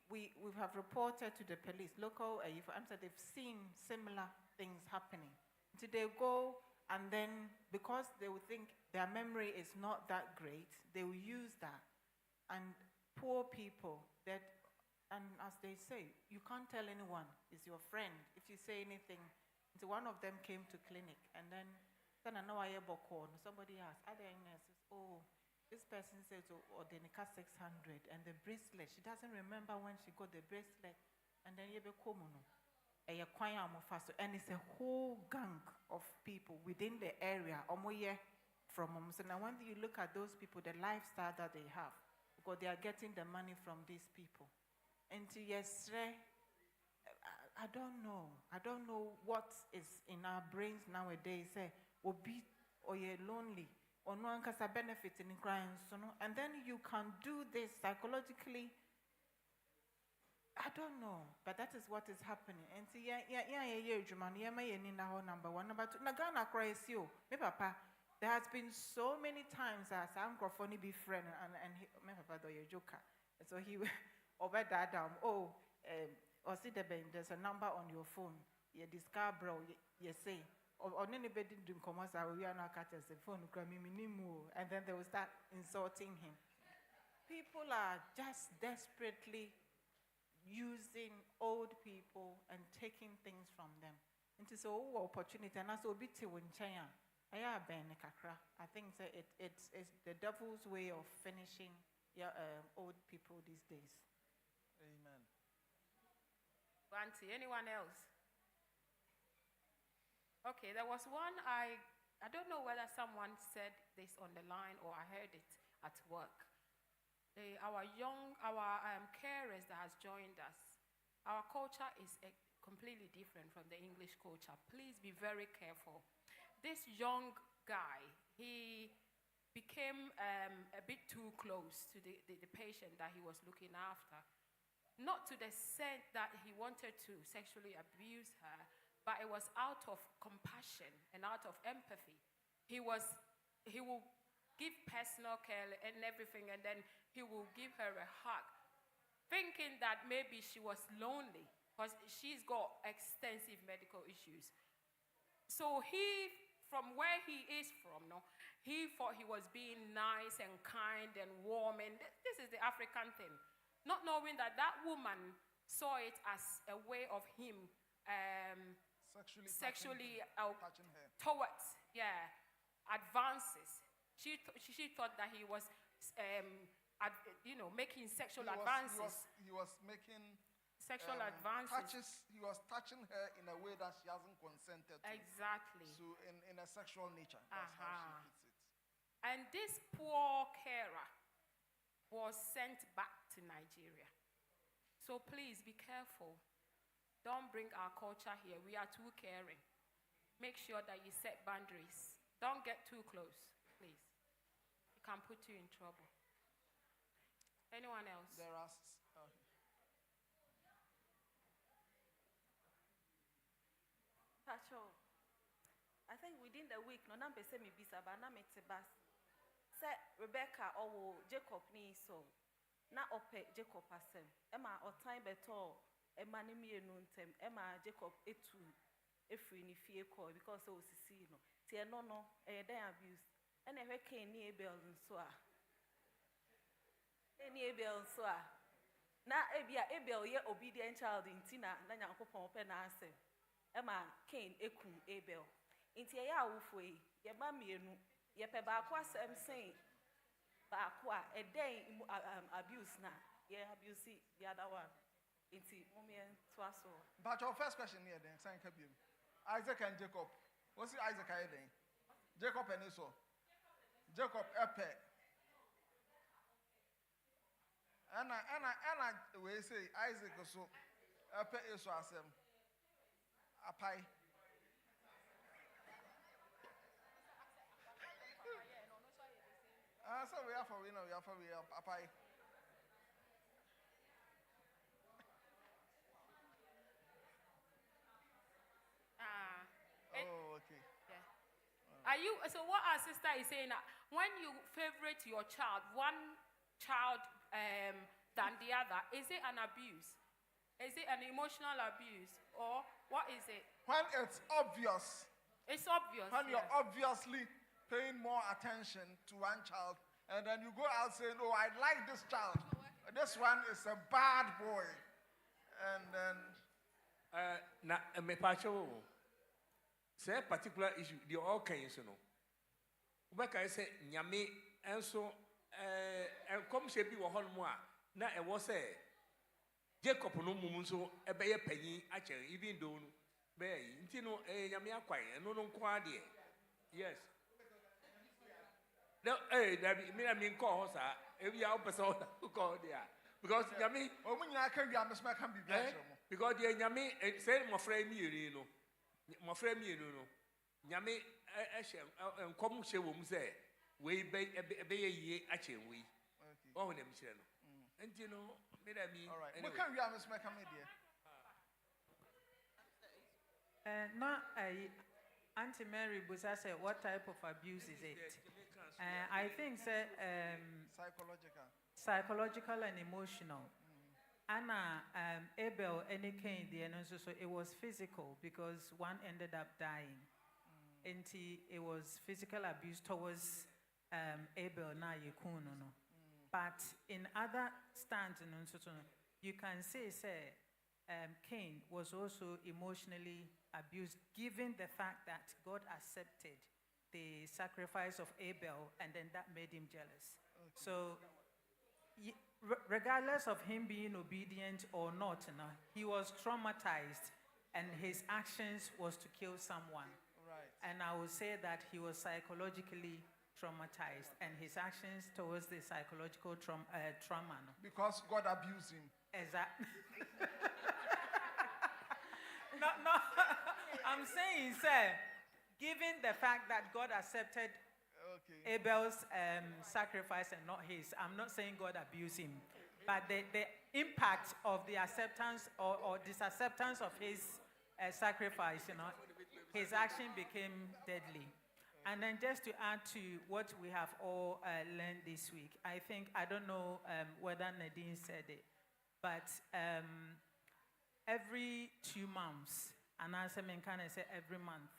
we have reported to the police, local, they've seen similar things happening. So they go, and then because they would think their memory is not that great, they will use that. And poor people, and as they say, you can't tell anyone, it's your friend. If you say anything, so one of them came to clinic, and then somebody asked, this person says, they need 600, and the bracelet, she doesn't remember when she got the bracelet, and then and it's a whole gang of people within the area, from so now when you look at those people, the lifestyle that they have, because they are getting the money from these people. And to yesterday, I don't know what is in our brains nowadays. Or you're lonely, or no one can benefit in crying, and then you can do this psychologically. I don't know, but that is what is happening. And see, number one, number two. Nagana cries you, me papa. There has been so many times as I'm Grafoni be friend and me papa do your joker. So he over that or see there's a number on your phone. You discover bro, you say. Or anybody do come we are not catching the phone, and then they will start insulting him. People are just desperately using old people and taking things from them. And it's an opportunity, and that's a bit in China. I think it's the devil's way of finishing old people these days. Amen. Banty, anyone else? Okay, there was one, I don't know whether someone said this on the line or I heard it at work. Our carers that has joined us, our culture is completely different from the English culture. Please be very careful. This young guy, he became a bit too close to the patient that he was looking after. Not to the extent that he wanted to sexually abuse her, but it was out of compassion and out of empathy. He will give personal care and everything, and then he will give her a hug, thinking that maybe she was lonely because she's got extensive medical issues. So from where he is from, he thought he was being nice and kind and warm, and this is the African thing. Not knowing that woman saw it as a way of him sexually touching her towards advances. She thought that he was making sexual advances. He was making sexual advances. He was touching her in a way that she hasn't consented to. Exactly. So in a sexual nature. That's how she puts it. And this poor carer was sent back to Nigeria. So please be careful. Don't bring our culture here. We are too caring. Make sure that you set boundaries. Don't get too close, please. It can put you in trouble. Anyone else? There are. Pacho, I think within the week, no number say me bisa ba na metebas. Say Rebecca or Jacob ni so. Na ope Jacob asem. Emma or time beto. Emma ni mi enuntem. Emma Jacob etu efri ni fie call because o sisi no. Tie no den abuse. And e hweke ni Abel nso a. Ni Abel nso a. Na ebia Abel ye obedient child intina na Nyankopon pe na asem. Emma Cain ekun Abel. Inti ye awufo ye ba mienu ye pe ba kwa asem sen ba kwa eden abuse na ye abuse the other one. Inti momien twaso. But your first question here then, sign kabim. Isaac and Jacob. What's Isaac then? Jacob and Esau. Jacob epe. And we say Isaac so epe Esau asem. Apai. So we are apai. Are you, so what our sister is saying, when you favorite your child, one child than the other, is it an abuse? Is it an emotional abuse? Or what is it? When it's obvious. It's obvious. When you're obviously paying more attention to one child, and then you go out saying, oh, I like this child. This one is a bad boy. And then... me pacho, say particular issue, the all kinds, you know. Ubeka say, nyame, and so, and come she be one more. Na e was say, Jacob no mumunso, a bay penny, actually, even though, bay, intino, nyame acquire, no quadie. Yes. No, that mean call, sir, every hour person who called there. Because nyame, oh, when I can be a miss, can be better. Because the nyame said my friend me, you know, my friend me, you know, nyame, and come she will say, we bay a ye, actually, we. Oh, them, and you know, maybe all right. What can we have, Miss Macamidia? No, Auntie Mary Busa said, what type of abuse is it? I think psychological and emotional. Anna, Abel, any Cain, so it was physical because one ended up dying. And it was physical abuse towards Abel na yekuno. But in other stands, you can say Cain was also emotionally abused, given the fact that God accepted the sacrifice of Abel, and then that made him jealous. Okay. So, regardless of him being obedient or not, he was traumatized, and his actions was to kill someone. Right. And I would say that he was psychologically traumatized, and his actions towards the psychological trauma. Because God abused him. Exactly. No, I'm saying, sir, given the fact that God accepted Abel's sacrifice and not his, I'm not saying God abused him, but the impact of the acceptance or disacceptance of his sacrifice, his action became deadly. And then just to add to what we have all learned this week, I don't know whether Nadine said it, but every 2 months, and as I can say every month,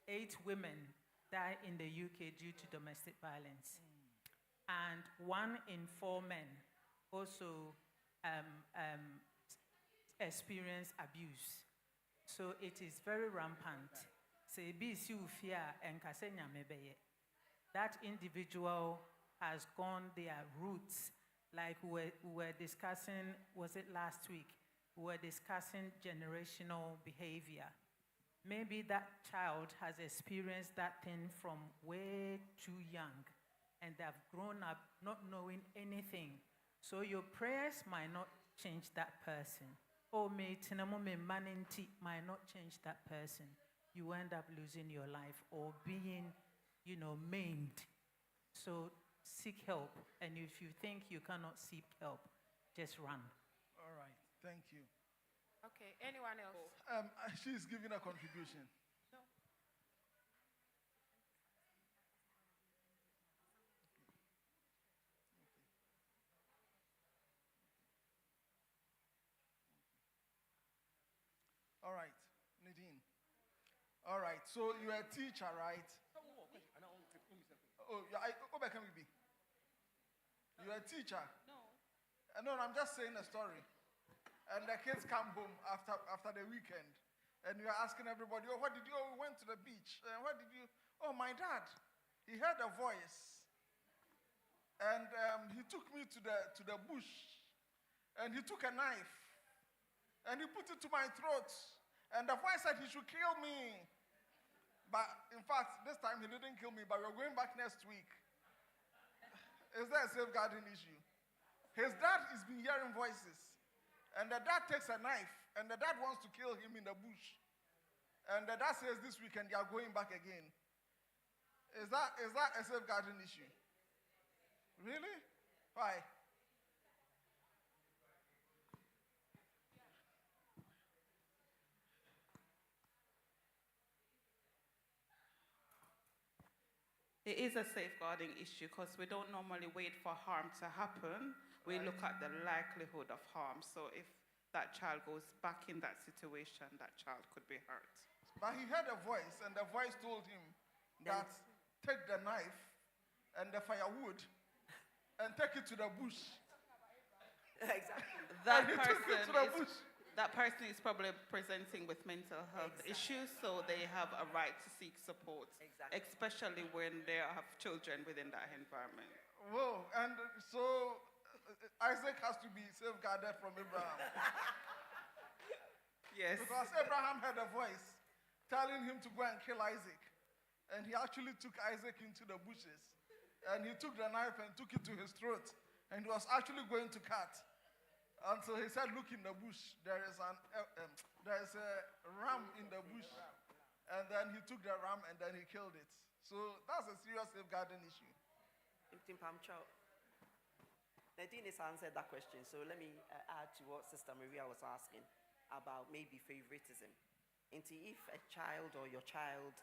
8 women die in the UK due to domestic violence. And 1 in 4 men also experience abuse. So it is very rampant. That individual has gone their roots, like we were discussing, was it last week? We were discussing generational behavior. Maybe that child has experienced that thing from way too young, and they've grown up not knowing anything. So your prayers might not change that person. Or might not change that person. You end up losing your life or being, maimed. So seek help. And if you think you cannot seek help, just run. All right. Thank you. Okay. Anyone else? She's giving a contribution. No. All right, Nadine. All right, so you're a teacher, right? Oh, where can we be? You're a teacher? No. No, I'm just saying a story. And the kids come home after the weekend, and you're asking everybody, oh, what did you, oh, we went to the beach. What did you, oh, my dad, he heard a voice. And he took me to the bush, and he took a knife, and he put it to my throat. And the voice said he should kill me. But in fact, this time he didn't kill me, but we're going back next week. Is there a safeguarding issue? His dad has been hearing voices. And the dad takes a knife, and the dad wants to kill him in the bush. And the dad says this weekend they are going back again. Is that a safeguarding issue? Really? Why? It is a safeguarding issue because we don't normally wait for harm to happen. We look at the likelihood of harm. So if that child goes back in that situation, that child could be hurt. But he heard a voice, and the voice told him that take the knife and the firewood and take it to the bush. Exactly. That person is probably presenting with mental health issues, so they have a right to seek support, especially when they have children within that environment. Whoa, and so Isaac has to be safeguarded from Abraham. Yes. Because Abraham had a voice telling him to go and kill Isaac. And he actually took Isaac into the bushes. And he took the knife and took it to his throat. And he was actually going to cut. Until he said, look in the bush. There is a ram in the bush. And then he took the ram and then he killed it. So that's a serious safeguarding issue. Nadine has answered that question. So let me add to what Sister Maria was asking about maybe favoritism. If a child or your child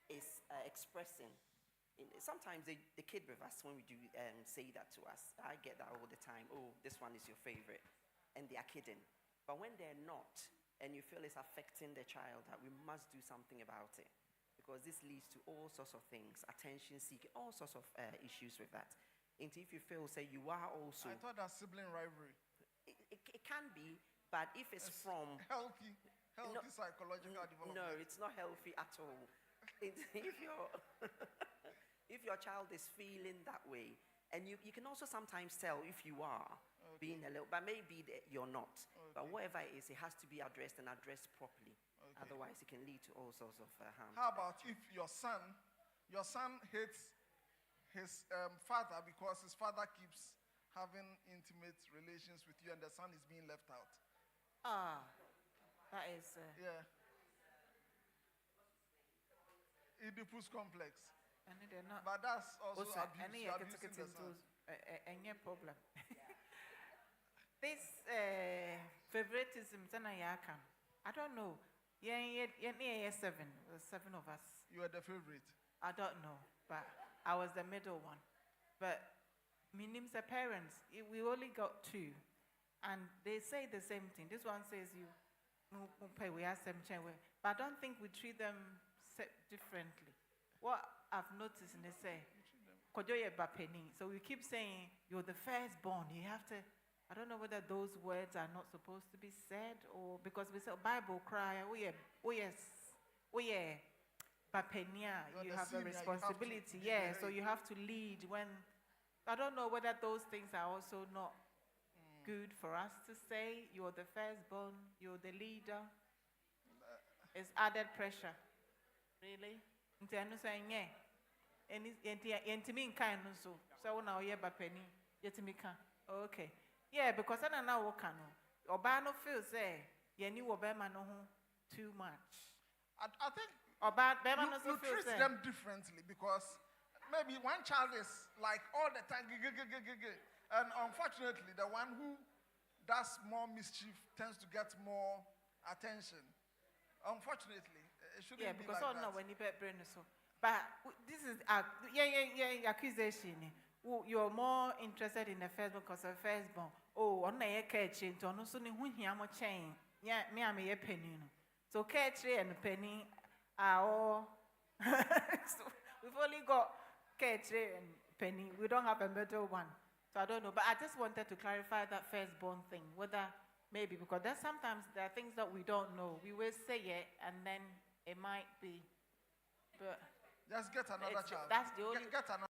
is expressing, sometimes the kid with us, when we do say that to us, I get that all the time. Oh, this one is your favorite. And they are kidding. But when they're not, and you feel it's affecting the child, that we must do something about it. Because this leads to all sorts of things, attention seeking, all sorts of issues with that. And if you feel, say, you are also... I thought that's sibling rivalry. It can be, but if it's from... Healthy psychological development. No, it's not healthy at all. If your child is feeling that way, and you can also sometimes tell if you are being a little, but maybe you're not. But whatever it is, it has to be addressed and addressed properly. Otherwise, it can lead to all sorts of harm. How about if your son hates his father because his father keeps having intimate relations with you and the son is being left out? That is... yeah. Oedipus complex. But that's also abuse. Abusing the son. Any problem. This favoritism, I don't know. Yeah, 7 of us. You are the favorite. I don't know, but I was the middle one. But my name's the parents. We only got 2, and they say the same thing. This one says we have some change, but I don't think we treat them differently. What I've noticed in they say, so we keep saying you're the firstborn. You have to. I don't know whether those words are not supposed to be said, or because we say Bible cry, Bapenia, you have a responsibility. So you have to lead when. I don't know whether those things are also not good for us to say. You're the firstborn, you're the leader. It's added pressure. Really? Okay. Yeah, because I don't know what kind of. Obano feels you knew Obama no too much. I think you treat them differently because maybe one child is like all the time, and unfortunately, the one who does more mischief tends to get more attention. Unfortunately, it shouldn't be because like that. When you brain so. But this is accusation. You're more interested in the firstborn because of firstborn. Oh, on a catch into no soon who him a chain. Yeah, me, I'm a penny. So catch and penny are all. So we've only got catch and penny. We don't have a middle one. So I don't know. But I just wanted to clarify that firstborn thing. Whether maybe because there's sometimes there are things that we don't know. We will say it and then it might be. But just get another child. That's the only. Get another.